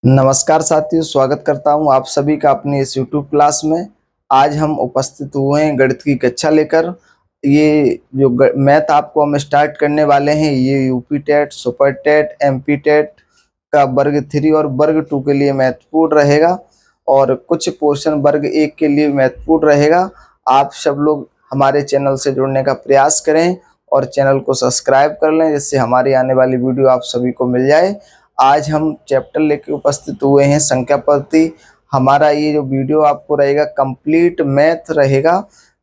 नमस्कार साथियों, स्वागत करता हूं आप सभी का अपनी इस YouTube क्लास में। आज हम उपस्थित हुए हैं गणित की कक्षा लेकर। ये जो मैथ आपको हम स्टार्ट करने वाले हैं, ये UP TET, super TET, MP TET का वर्ग 3 और वर्ग 2 के लिए महत्वपूर्ण रहेगा और कुछ पोर्शन वर्ग 1 के लिए महत्वपूर्ण रहेगा। आप सब लोग हमारे चैनल से जुड़ने का प्रयास करें और चैनल को सब्सक्राइब कर लें, जिससे हमारी आने वाली वीडियो आप सभी को मिल जाए। आज हम चैप्टर लेके उपस्थित हुए हैं संख्या पद्धति। हमारा ये जो वीडियो आपको रहेगा कंप्लीट मैथ रहेगा।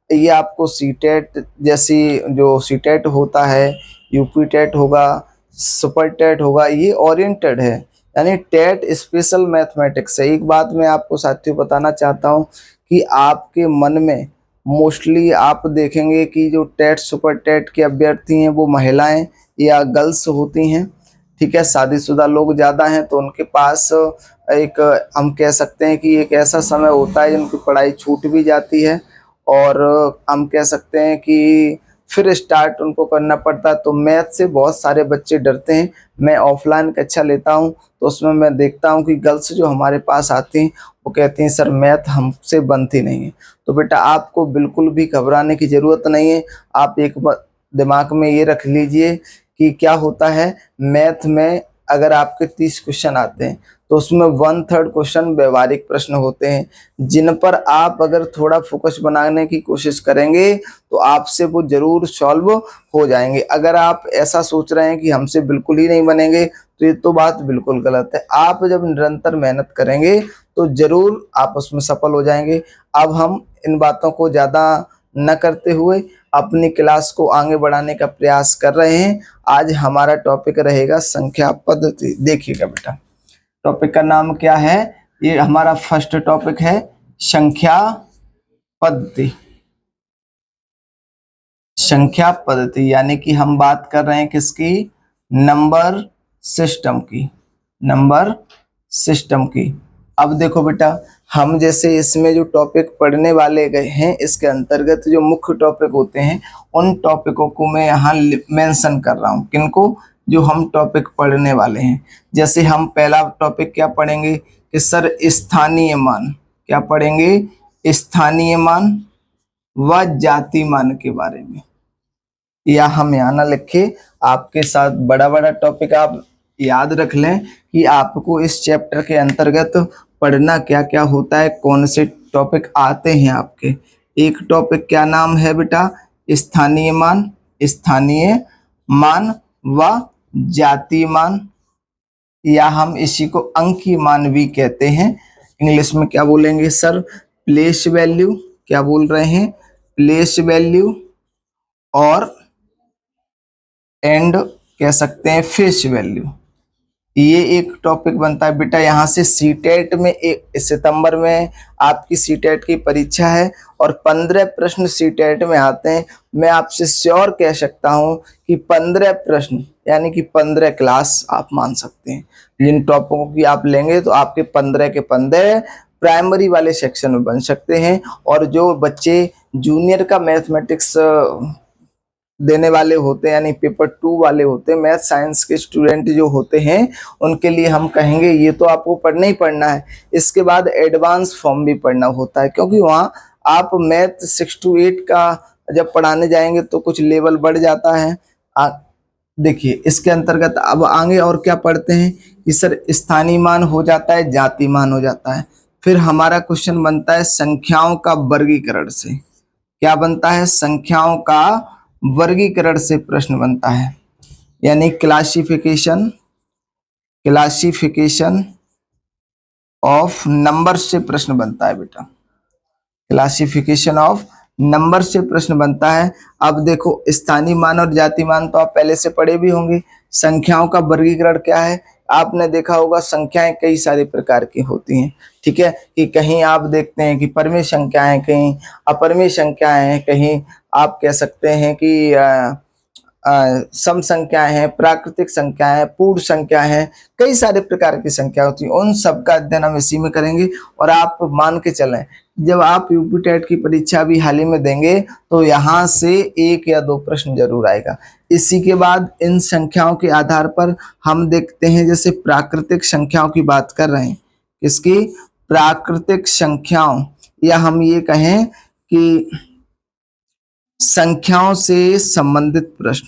ये आपको सीटेट जैसी जो सीटेट होता है, यूपी टेट होगा, सुपर टेट होगा, ये ओरिएंटेड है, यानी टेट स्पेशल मैथमेटिक्स है। एक बात मैं आपको साथियों बताना चाहता हूँ कि आपके मन में मोस्टली आप देखेंगे कि जो टेट सुपर टेट के अभ्यर्थी हैं वो महिलाएं या गर्ल्स होती हैं। ठीक है, शादीशुदा लोग ज़्यादा हैं तो उनके पास एक हम कह सकते हैं कि एक ऐसा समय होता है जिनकी पढ़ाई छूट भी जाती है और हम कह सकते हैं कि फिर स्टार्ट उनको करना पड़ता है। तो मैथ से बहुत सारे बच्चे डरते हैं। मैं ऑफलाइन कक्षा लेता हूं तो उसमें मैं देखता हूं कि गर्ल्स जो हमारे पास आती हैं वो कहती हैं सर मैथ हमसे बनती नहीं है। तो बेटा आपको बिल्कुल भी घबराने की ज़रूरत नहीं है। आप एक दिमाग में ये रख लीजिए कि क्या होता है मैथ में, अगर आपके 30 क्वेश्चन आते हैं तो उसमें 1/3 क्वेश्चन व्यवहारिक प्रश्न होते हैं, जिन पर आप अगर थोड़ा फोकस बनाने की कोशिश करेंगे तो आपसे वो जरूर सॉल्व हो जाएंगे। अगर आप ऐसा सोच रहे हैं कि हमसे बिल्कुल ही नहीं बनेंगे तो ये तो बात बिल्कुल गलत है। आप जब निरंतर मेहनत करेंगे तो जरूर आप उसमें सफल हो जाएंगे। अब हम इन बातों को ज़्यादा न करते हुए अपनी क्लास को आगे बढ़ाने का प्रयास कर रहे हैं। आज हमारा टॉपिक रहेगा संख्या पद्धति। देखिएगा बेटा, टॉपिक का नाम क्या है। ये हमारा फर्स्ट टॉपिक है संख्या पद्धति। संख्या पद्धति यानी कि हम बात कर रहे हैं किसकी, नंबर सिस्टम की, नंबर सिस्टम की। अब देखो बेटा, हम जैसे इसमें जो टॉपिक पढ़ने वाले गए हैं इसके अंतर्गत जो मुख्य टॉपिक होते हैं उन टॉपिकों को मैं यहाँ मेंशन कर रहा हूँ। किनको, जो हम टॉपिक पढ़ने वाले हैं। जैसे हम पहला टॉपिक क्या पढ़ेंगे कि सर स्थानीय मान, क्या पढ़ेंगे, स्थानीय मान व जाति मान के बारे में। या हम यहाँ ना लिखे, आपके साथ बड़ा बड़ा टॉपिक आप याद रख लें कि आपको इस चैप्टर के अंतर्गत पढ़ना क्या क्या होता है, कौन से टॉपिक आते हैं आपके। एक टॉपिक क्या नाम है बेटा, स्थानीय मान, स्थानीय मान व जातीय मान, या हम इसी को अंकीय मान भी कहते हैं। इंग्लिश में क्या बोलेंगे सर, प्लेस वैल्यू, क्या बोल रहे हैं, प्लेस वैल्यू, और एंड कह सकते हैं फेस वैल्यू। ये एक टॉपिक बनता है बेटा। यहाँ से सीटेट में 1 सितंबर में आपकी सीटेट की परीक्षा है और 15 प्रश्न सीटेट में आते हैं। मैं आपसे श्योर कह सकता हूँ कि 15 प्रश्न यानी कि 15 क्लास आप मान सकते हैं। जिन टॉपिकों की आप लेंगे तो आपके 15 के 15 प्राइमरी वाले सेक्शन में बन सकते हैं। और जो बच्चे जूनियर का मैथमेटिक्स देने वाले होते हैं, यानी पेपर 2 वाले होते हैं, मैथ साइंस के स्टूडेंट जो होते हैं, उनके लिए हम कहेंगे ये तो आपको पढ़ना ही पढ़ना है। इसके बाद एडवांस फॉर्म भी पढ़ना होता है, क्योंकि वहाँ आप मैथ 6 to 8 का जब पढ़ाने जाएंगे तो कुछ लेवल बढ़ जाता है। देखिए इसके अंतर्गत अब आगे और क्या पढ़ते हैं कि सर स्थानीय मान हो जाता है, जाति मान हो जाता है। फिर हमारा क्वेश्चन बनता है संख्याओं का वर्गीकरण से। क्या बनता है, संख्याओं का वर्गीकरण से प्रश्न बनता है, यानी क्लासिफिकेशन, क्लासिफिकेशन ऑफ नंबर से प्रश्न बनता है बेटा। क्लासिफिकेशन ऑफ नंबर से प्रश्न बनता है। अब देखो स्थानीय मान और जाति मान तो आप पहले से पढ़े भी होंगे। संख्याओं का वर्गीकरण क्या है, आपने देखा होगा संख्याएं कई सारे प्रकार की होती हैं। ठीक है, कि कहीं आप देखते हैं कि परमेय संख्याएं, कहीं अपरमेय संख्याएं, कहीं आप कह सकते हैं कि सम संख्याएं हैं, प्राकृतिक संख्याएं हैं, पूर्ण संख्या हैं, कई सारे प्रकार की संख्या होती है, उन सब का अध्ययन हम इसी में करेंगे। और आप मान के चलें, जब आप यूपी टेट की परीक्षा भी हाल ही में देंगे तो यहाँ से 1 या 2 प्रश्न जरूर आएगा। इसी के बाद इन संख्याओं के आधार पर हम देखते हैं, जैसे प्राकृतिक संख्याओं की बात कर रहे हैं, किसकी? प्राकृतिक संख्याओं, या हम ये कहें कि संख्याओं से संबंधित प्रश्न,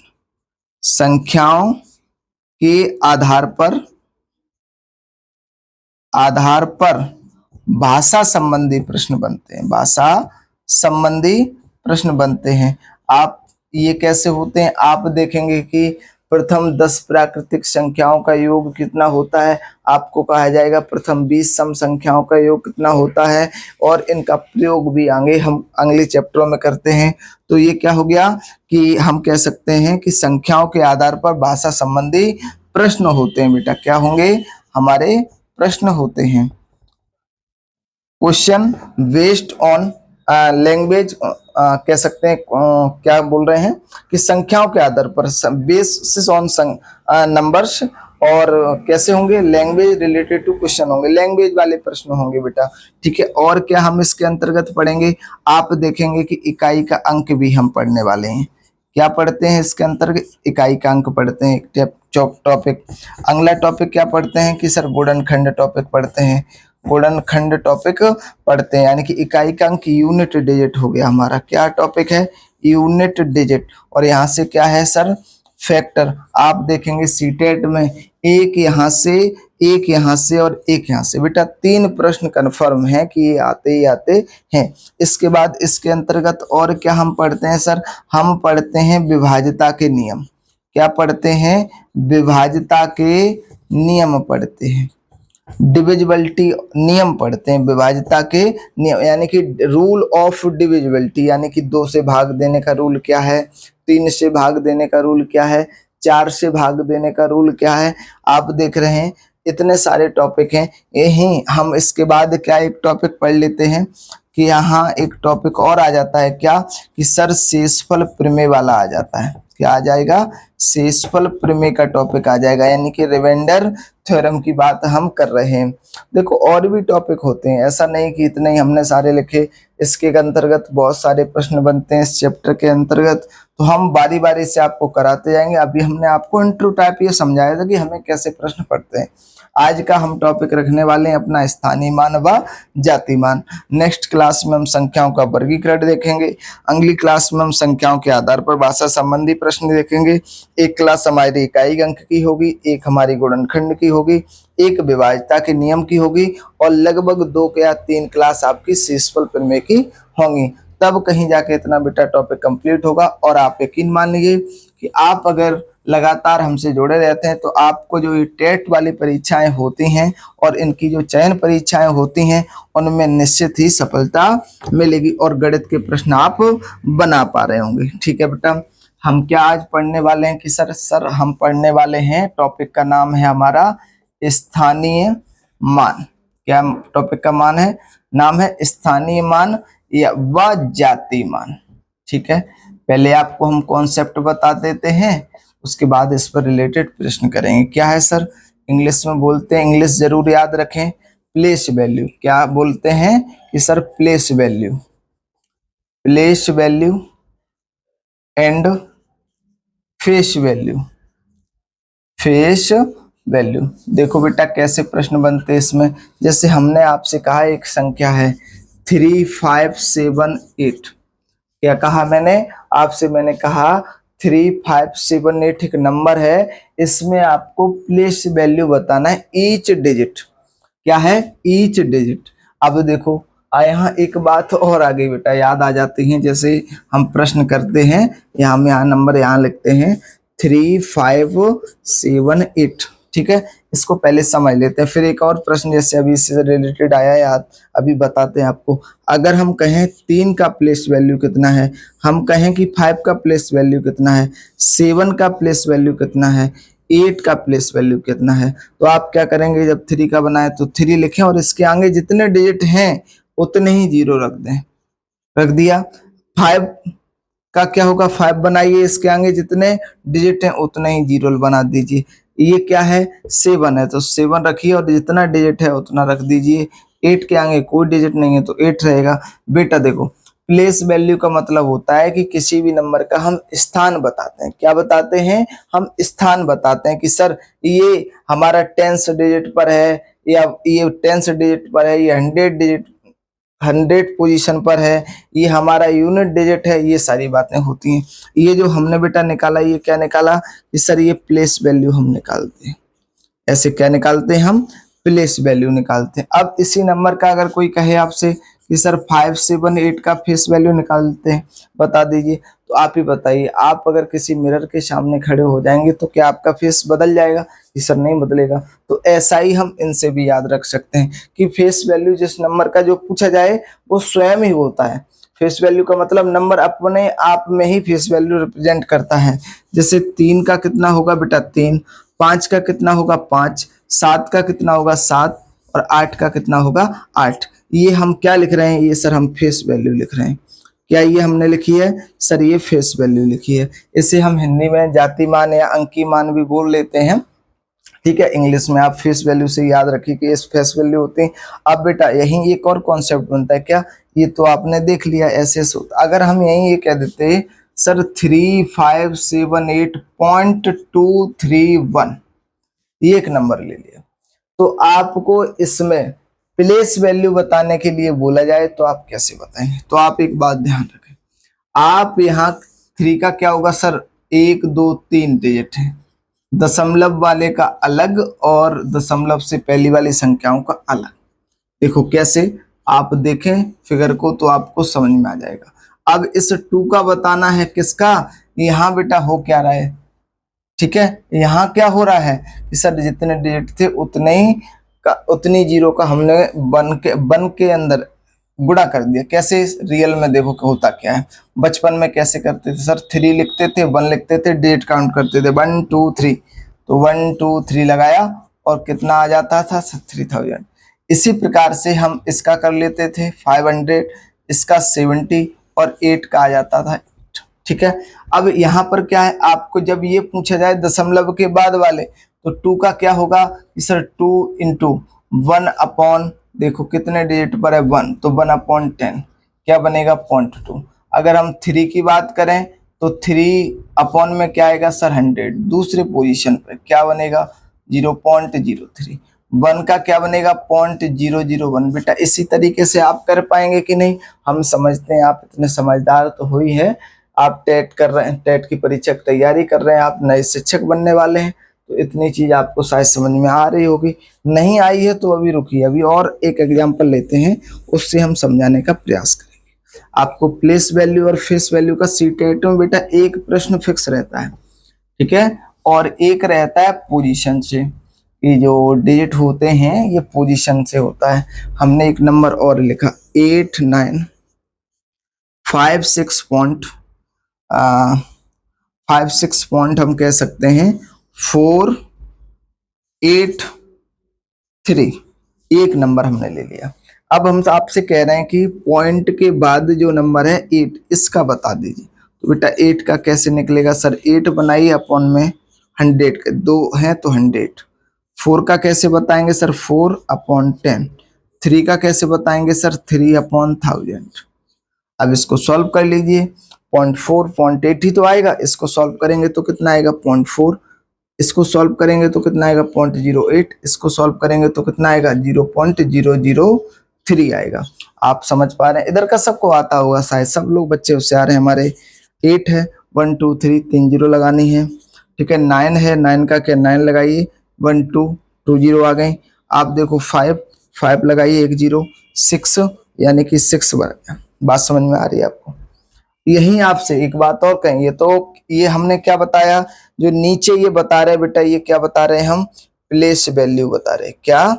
संख्याओं के आधार पर भाषा संबंधी प्रश्न बनते हैं, भाषा संबंधी प्रश्न बनते हैं। आप ये कैसे होते हैं? आप देखेंगे कि प्रथम 10 प्राकृतिक संख्याओं का योग कितना होता है, आपको कहा जाएगा प्रथम 20 सम संख्याओं का योग कितना होता है, और इनका प्रयोग भी आगे हम अगले चैप्टरों में करते हैं। तो ये क्या हो गया कि हम कह सकते हैं कि संख्याओं के आधार पर भाषा संबंधी प्रश्न होते हैं। बेटा क्या होंगे? हमारे प्रश्न होते हैं। क्वेश्चन बेस्ड ऑन लैंग्वेज, कह सकते हैं क्या बोल रहे हैं कि संख्याओं के आधार पर, बेसिस ऑन नंबर्स, और कैसे होंगे? लैंग्वेज रिलेटेड टू क्वेश्चन होंगे, लैंग्वेज वाले प्रश्न होंगे बेटा। ठीक है, और क्या हम इसके अंतर्गत पढ़ेंगे? आप देखेंगे कि इकाई का अंक भी हम पढ़ने वाले हैं। क्या पढ़ते हैं इसके अंतर्गत? इकाई का अंक पढ़ते हैं, टॉपिक। अगला टॉपिक क्या पढ़ते हैं कि सर गुणनखंड टॉपिक पढ़ते हैं, गुणनखंड टॉपिक पढ़ते हैं, यानी कि इकाई का अंक यूनिट डिजिट हो गया हमारा। क्या टॉपिक है? Unit digit. और यहाँ से क्या है सर? फैक्टर। आप देखेंगे सीटेट में एक यहाँ से, एक यहाँ से और एक यहाँ से, बेटा 3 प्रश्न कन्फर्म है कि ये आते ही आते हैं। इसके बाद इसके अंतर्गत और क्या हम पढ़ते हैं सर? हम पढ़ते हैं विभाज्यता के नियम। क्या पढ़ते हैं? विभाज्यता के नियम पढ़ते हैं, डिविजिबिलिटी नियम पढ़ते हैं, विभाज्यता के नियम, यानी कि रूल ऑफ डिविजिबिलिटी, यानी कि 2 से भाग देने का रूल क्या है, 3 से भाग देने का रूल क्या है, 4 से भाग देने का रूल क्या है। आप देख रहे हैं इतने सारे टॉपिक हैं। यही हम इसके बाद क्या एक टॉपिक पढ़ लेते हैं कि यहाँ एक टॉपिक और आ जाता है, क्या कि सर शेषफल प्रमेय वाला आ जाता है। क्या आ जाएगा? शेषफल प्रमेय का टॉपिक आ जाएगा, यानी कि रिमाइंडर थ्योरम की बात हम कर रहे हैं। देखो और भी टॉपिक होते हैं, ऐसा नहीं कि इतने ही हमने सारे लिखे। इसके अंतर्गत बहुत सारे प्रश्न बनते हैं इस चैप्टर के अंतर्गत, तो हम बारी बारी से आपको कराते जाएंगे। अभी हमने आपको इंट्रो टाइप ये समझाया था कि हमें कैसे प्रश्न पढ़ते हैं। आज का हम टॉपिक रखने वाले हैं अपना स्थानीय मान व जाति मान। नेक्स्ट क्लास में हम संख्याओं का वर्गीकरण देखेंगे, अगली क्लास में हम संख्याओं के आधार पर भाषा संबंधी प्रश्न देखेंगे। एक क्लास हमारी इकाई अंक की होगी, एक हमारी गुणनखंड की होगी, एक विभाज्यता के नियम की होगी, और लगभग 2 या 3 क्लास आपकी शेषफल प्रमेय की होंगी। तब कहीं जाके इतना बेटा टॉपिक कंप्लीट होगा। और आप यकीन मान लीजिए कि आप अगर लगातार हमसे जुड़े रहते हैं तो आपको जो ये टेट वाली परीक्षाएं होती हैं और इनकी जो चयन परीक्षाएं होती हैं उनमें निश्चित ही सफलता मिलेगी और गणित के प्रश्न आप बना पा रहे होंगे। ठीक है बेटा, हम क्या आज पढ़ने वाले हैं कि सर हम पढ़ने वाले हैं, टॉपिक का नाम है हमारा स्थानीय मान। क्या टॉपिक का नाम है स्थानीय मान या व जाति मान। ठीक है, पहले आपको हम कॉन्सेप्ट बता देते हैं, उसके बाद इस पर रिलेटेड प्रश्न करेंगे। क्या है सर? इंग्लिश में बोलते हैं, इंग्लिश जरूर याद रखें, प्लेस वैल्यू। क्या बोलते हैं कि sir place value, place value and face value, face value. देखो बेटा कैसे प्रश्न बनते हैं इसमें। जैसे हमने आपसे कहा एक संख्या है 3578। क्या कहा मैंने आपसे? मैंने कहा 3578 एक नंबर है, इसमें आपको प्लेस वैल्यू बताना है, ईच डिजिट। क्या है? Each digit. अब देखो यहाँ एक बात और आ गई बेटा, याद आ जाती है। जैसे हम प्रश्न करते हैं, यहाँ नंबर यहाँ लिखते हैं 3578। ठीक है, इसको पहले समझ लेते हैं, फिर एक और प्रश्न जैसे अभी इससे रिलेटेड आया याद, अभी बताते हैं आपको। अगर हम कहें 3 का प्लेस वैल्यू कितना है, हम कहें कि 5 का प्लेस वैल्यू कितना है, 7 का प्लेस वैल्यू कितना है, 8 का प्लेस वैल्यू कितना है, तो आप क्या करेंगे? जब 3 का बनाए तो 3 लिखें और इसके आगे जितने डिजिट हैं उतने ही 0 रख दें। रख दिया। 5 का क्या होगा 5 बनाइए, इसके आगे जितने डिजिट हैं उतने ही जीरो बना दीजिए। ये क्या है 7 है तो 7 रखिए और जितना डिजिट है उतना रख दीजिए। 8 के आगे कोई डिजिट नहीं है तो 8 रहेगा। बेटा देखो प्लेस वैल्यू का मतलब होता है कि किसी भी नंबर का हम स्थान बताते हैं। क्या बताते हैं? हम स्थान बताते हैं कि सर ये हमारा 10th डिजिट पर है या ये 10th डिजिट पर है, ये 100 पोजीशन पर है, ये हमारा यूनिट डिजिट है। ये सारी बातें होती हैं। ये जो हमने बेटा निकाला ये क्या निकाला कि सर ये प्लेस वैल्यू हम निकालते हैं। ऐसे क्या निकालते हैं हम? प्लेस वैल्यू निकालते हैं। अब इसी नंबर का अगर कोई कहे आपसे कि सर 578 का फेस वैल्यू निकालते हैं, बता दीजिए। तो आप ही बताइए, आप अगर किसी मिरर के सामने खड़े हो जाएंगे तो क्या आपका फेस बदल जाएगा? कि सर नहीं बदलेगा। तो ऐसा ही हम इनसे भी याद रख सकते हैं कि फेस वैल्यू जिस नंबर का जो पूछा जाए वो स्वयं ही होता है। फेस वैल्यू का मतलब नंबर अपने आप में ही फेस वैल्यू रिप्रेजेंट करता है। जैसे 3 का कितना होगा बेटा 3, 5 का कितना होगा 5, 7 का कितना होगा 7 और 8 का कितना होगा 8। ये हम क्या लिख रहे हैं? ये सर हम फेस वैल्यू लिख रहे हैं। क्या ये हमने लिखी है? सर ये फेस वैल्यू लिखी है। इसे हम हिंदी में जाति मान या अंकी मान भी बोल लेते हैं। ठीक है, इंग्लिश में आप फेस वैल्यू से याद रखिए कि इस फेस वैल्यू होती है। अब बेटा यही एक और कॉन्सेप्ट बनता है। क्या? ये तो आपने देख लिया ऐसे अगर हम यही ये कह देते सर 3578.231, ये एक नंबर ले लिया, तो आपको इसमें प्लेस वैल्यू बताने के लिए बोला जाए तो आप कैसे बताएंगे? तो आप एक बात ध्यान रखें, आप यहाँ 3 का क्या होगा सर 1 2 3 डिजिट है, दशमलव वाले का अलग और दशमलव से पहली वाली संख्याओं का अलग। देखो कैसे, आप देखें फिगर को तो आपको समझ में आ जाएगा। अब इस 2 का बताना है किसका? यहाँ बेटा हो क्या रहा है? ठीक है, यहाँ क्या हो रहा है कि सर जितने डिजिट थे उतनी जीरो का हमने बन के अंदर गुणा कर दिया। कैसे? रियल में देखो होता क्या है। बचपन में कैसे करते थे सर? 3 लिखते थे, 1 लिखते थे, डिजिट काउंट करते थे 1 2 3, तो 1 2 3 लगाया और कितना आ जाता था? 3000। इसी प्रकार से हम इसका कर लेते थे 500, इसका 70 और 8 का आ जाता था। ठीक है, अब यहाँ पर क्या है, आपको जब ये पूछा जाए दशमलव के बाद वाले तो 2 का क्या होगा कि सर 2 इंटू 1 अपॉन, देखो कितने डिजिट पर है 1, तो 1 अपॉन 10 क्या बनेगा 0.2। अगर हम 3 की बात करें तो 3 अपॉन में क्या आएगा सर 100, दूसरे पोजीशन पर क्या बनेगा 0.03। 1 का क्या बनेगा 0.001। बेटा इसी तरीके से आप कर पाएंगे कि नहीं? हम समझते हैं आप इतने समझदार तो हो ही है, आप टेट कर रहे हैं, टेट की परीक्षा की तैयारी कर रहे हैं, आप नए शिक्षक बनने वाले हैं, तो इतनी चीज आपको शायद समझ में आ रही होगी। नहीं आई है तो अभी रुकिए, अभी और एक एग्जांपल लेते हैं, उससे हम समझाने का प्रयास करेंगे। आपको प्लेस वैल्यू और फेस वैल्यू का सीटेट में बेटा एक प्रश्न फिक्स रहता है, ठीक है, और एक रहता है पोजीशन से। ये जो डिजिट होते हैं ये पोजीशन से होता है। हमने एक नंबर और लिखा 8 9 5 6 पॉइंट 5 6 पॉइंट हम कह सकते हैं 4 8 3, एक नंबर हमने ले लिया। अब हम आपसे कह रहे हैं कि पॉइंट के बाद जो नंबर है 8, इसका बता दीजिए। तो बेटा 8 का कैसे निकलेगा सर? 8 बनाइए अपॉन में 100 के 2 हैं तो 100। 4 का कैसे बताएंगे सर? 4 अपॉन 10। 3 का कैसे बताएंगे सर? 3 अपॉन 1000। अब इसको सॉल्व कर लीजिए, 0.4 0.8 ही तो आएगा। इसको सॉल्व करेंगे तो कितना आएगा 0.4, इसको सॉल्व करेंगे तो कितना आएगा 0.08, इसको सॉल्व करेंगे तो कितना आएगा 0.003 आएगा। आप समझ पा रहे हैं? इधर का सबको आता होगा शायद, सब लोग बच्चे होशियार हैं हमारे। 8 है 1 2 3 3 जीरो लगानी है, ठीक है। 9 है, 9 का क्या 9 लगाइए 1 2 2 जीरो आ गए। आप देखो 5 लगाइए 1 जीरो, 6 यानी कि 6 बन गया। बात समझ में आ रही है आपको? यही आपसे एक बात और कहेंगे तो ये हमने क्या बताया, जो नीचे ये बता रहे बेटा, ये क्या बता रहे हैं हम? प्लेस वैल्यू बता रहे हैं। क्या?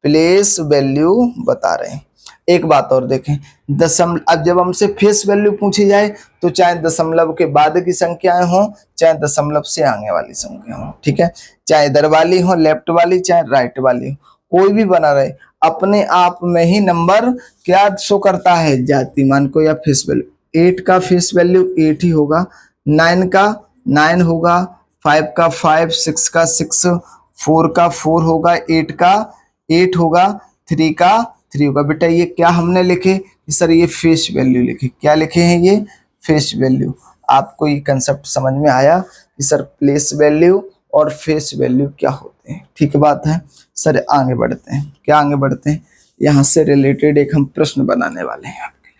प्लेस वैल्यू बता रहे हैं। एक बात और देखें, अब जब हमसे फेस वैल्यू पूछी जाए तो चाहे दशमलव के बाद की संख्याएं हो, चाहे दशमलव से आगे वाली संख्या हो, ठीक है, चाहे इधर वाली हो लेफ्ट वाली, चाहे राइट वाली हो, कोई भी बना रहे, अपने आप में ही नंबर क्या शो करता है? जातिमान को या फेस वैल्यू 8 का फेस वैल्यू 8 ही होगा, 9 का 9 होगा, 5 का 5, 6 का 6, 4 का 4 होगा, 8 का 8 होगा, 3 का 3 होगा। बेटा ये क्या हमने लिखे सर, ये फेस वैल्यू लिखे। क्या लिखे हैं ये? Face value. आपको ये कंसेप्ट समझ में आया कि सर प्लेस वैल्यू और फेस वैल्यू क्या होते हैं? ठीक बात है सर। आगे बढ़ते हैं। क्या आगे बढ़ते हैं? यहाँ से रिलेटेड एक हम प्रश्न बनाने वाले हैं आपके लिए।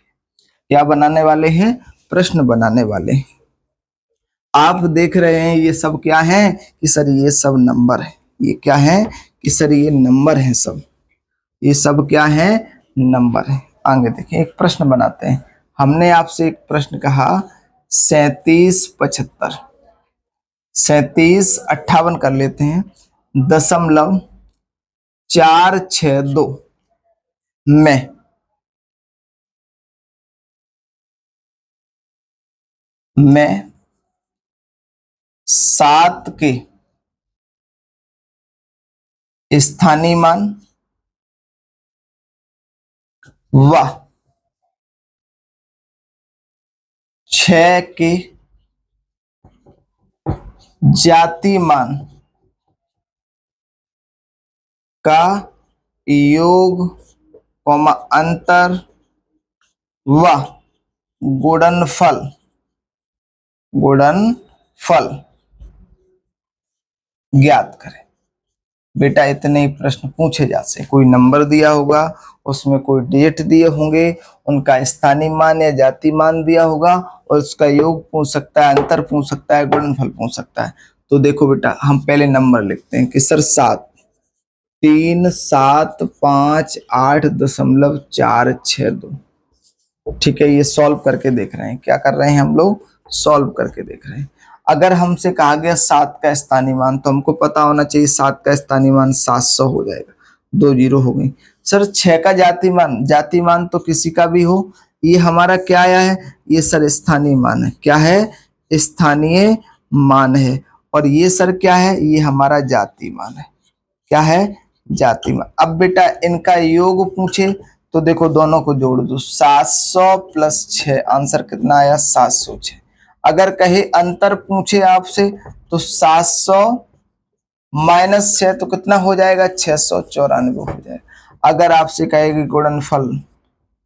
क्या बनाने वाले हैं? प्रश्न बनाने वाले हैं। आप देख रहे हैं ये सब क्या है कि सर ये सब नंबर है। ये क्या है कि सर ये नंबर है सब। ये सब क्या है? नंबर है। आगे देखें, एक प्रश्न बनाते हैं। हमने आपसे एक प्रश्न कहा 37 75, 37 58 कर लेते हैं, 0.462 में मैं 7 के स्थानीय मान व 6 के जाति मान का योग, अंतर व गुणनफल ज्ञात करें। बेटा इतने ही प्रश्न पूछे जा सकते। कोई नंबर दिया होगा, उसमें कोई डेट दिए होंगे, उनका स्थानीय मान या जाति मान दिया होगा और उसका योग पूछ सकता है, अंतर पूछ सकता है, गुणनफल पूछ सकता है। तो देखो बेटा हम पहले नंबर लिखते हैं कि सर 7 3 7 5 8.462। ठीक है, ये सॉल्व करके देख रहे हैं। क्या कर रहे हैं हम लोग? सॉल्व करके देख रहे हैं। अगर हमसे कहा गया 7 का स्थानीय मान, तो हमको पता होना चाहिए 7 का स्थानीय मान 700 हो जाएगा। 2 जीरो हो गई। सर 6 का जाति मान तो किसी का भी हो, ये हमारा क्या आया है? ये सर स्थानीय मान है। क्या है? स्थानीय मान है। और ये सर क्या है? ये हमारा जाति मान है। क्या है? जाति मान। अब बेटा इनका योग पूछे तो देखो दोनों को जोड़ दो, 700 प्लस 6, आंसर कितना आया? 706। अगर कहे अंतर पूछे आपसे तो 700 माइनस 6 तो कितना हो जाएगा? 694 हो जाएगा। अगर आपसे कहेगी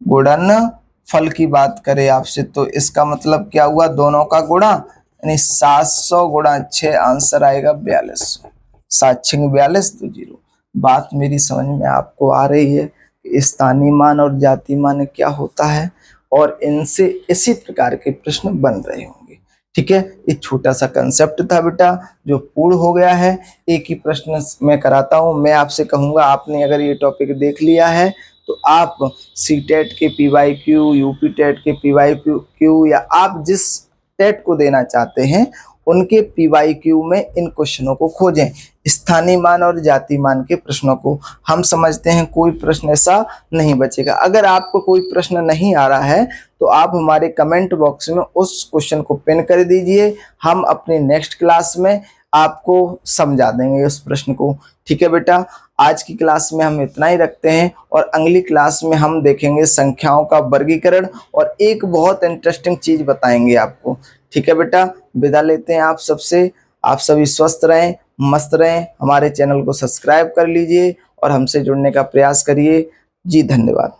गुणनफल की बात करे आपसे, तो इसका मतलब क्या हुआ? दोनों का गुणा, यानी 700 गुणा 6, आंसर आएगा 4200। 7 6 42, 2 जीरो। बात मेरी समझ में आपको आ रही है? स्थानीय मान और जाति मान क्या होता है, और इनसे इसी प्रकार के प्रश्न बन रहे होंगे। ठीक है, एक छोटा सा कंसेप्ट था बेटा जो पूर्ण हो गया है। एक ही प्रश्न मैं कराता हूं। मैं आपसे कहूंगा, आपने अगर ये टॉपिक देख लिया है तो आप सीटेट के पीवाईक्यू, यूपी टेट के पीवाईक्यू या आप जिस टेट को देना चाहते हैं उनके पीवाईक्यू में इन क्वेश्चनों को खोजें। स्थानीय मान और जाति मान के प्रश्नों को हम समझते हैं कोई प्रश्न ऐसा नहीं बचेगा। अगर आपको कोई प्रश्न नहीं आ रहा है तो आप हमारे कमेंट बॉक्स में उस क्वेश्चन को पिन कर दीजिए। हम अपनी नेक्स्ट क्लास में आपको समझा देंगे उस प्रश्न को। ठीक है बेटा, आज की क्लास में हम इतना ही रखते हैं और अगली क्लास में हम देखेंगे संख्याओं का वर्गीकरण और एक बहुत इंटरेस्टिंग चीज बताएंगे आपको। ठीक है बेटा, विदा लेते हैं आप सबसे। आप सभी स्वस्थ रहें, मस्त रहें। हमारे चैनल को सब्सक्राइब कर लीजिए और हमसे जुड़ने का प्रयास करिए। जी धन्यवाद।